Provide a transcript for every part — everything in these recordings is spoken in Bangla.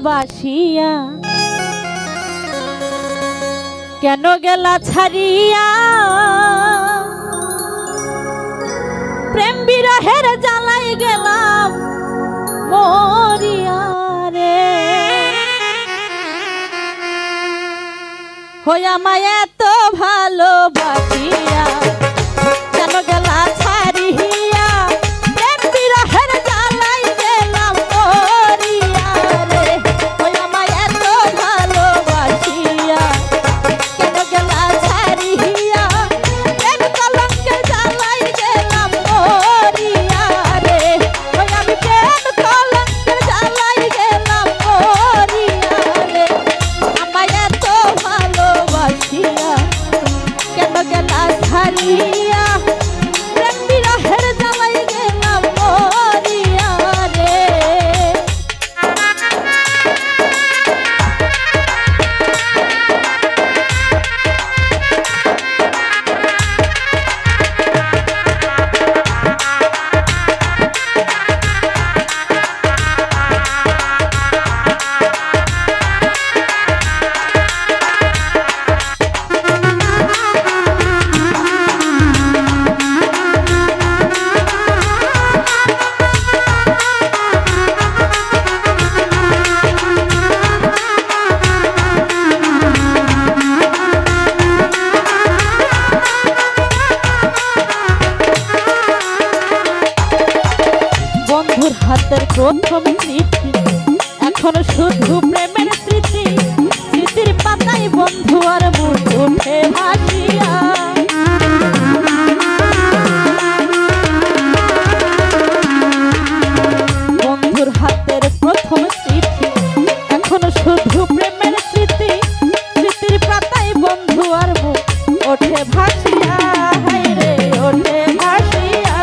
ভালোবাসিয়া কেন গেলা ছাড়িয়া প্রেম বিরহের জ্বালাই গেলাম মরিয়া রে হইয়া মায় এত ভালোবাসিয়া কেন গেলা ছাড়িয়া প্রেম বিরহের জ্বালাই গেলাম মরিয়া রে হইয়া মায় এত ভালোবাসিয়া কেন গেলা ছাড়িয়া প্রেম কলঙ্কের জ্বালাই গেলাম মরিয়া রে হইয়া আমি প্রেম কলঙ্কের জ্বালাই গেলাম মরিয়া রে আমায় এত ভালোবাসিয়া কেন গেলা ছাড়িয়া প্রেম বিরহের জ্বালাই গেলাম মরিয়া রে বন্ধুর হাতের প্রথম চিঠি এখনো শুধু প্রেমের স্মৃতি স্মৃতির পাতায় বন্ধু আর মুখ উঠে ভাসিয়া বন্ধুর হাতের প্রথম চিঠি এখনো শুধু প্রেমের স্মৃতি স্মৃতির পাতায় বন্ধু আর মুখ ওঠে ভাসিয়া হায় রে ওঠে ভাসিয়া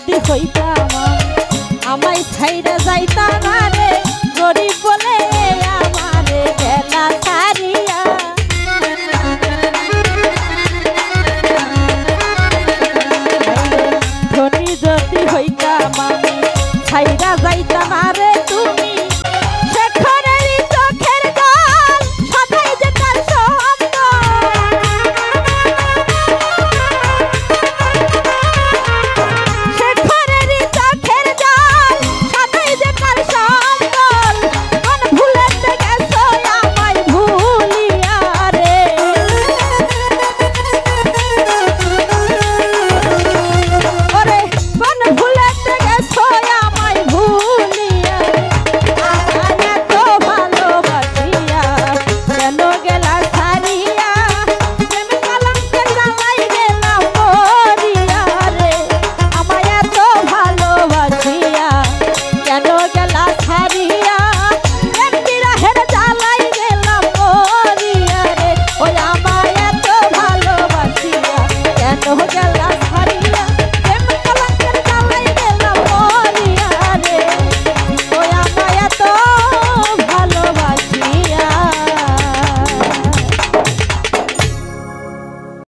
যদি হইতাম আমায় ছাইরা যাইতা না রে গরিব বলে আমারে গেলা ছাড়িয়া ধনী যদি হইতাম আমি ছাইরা যাইতা না রে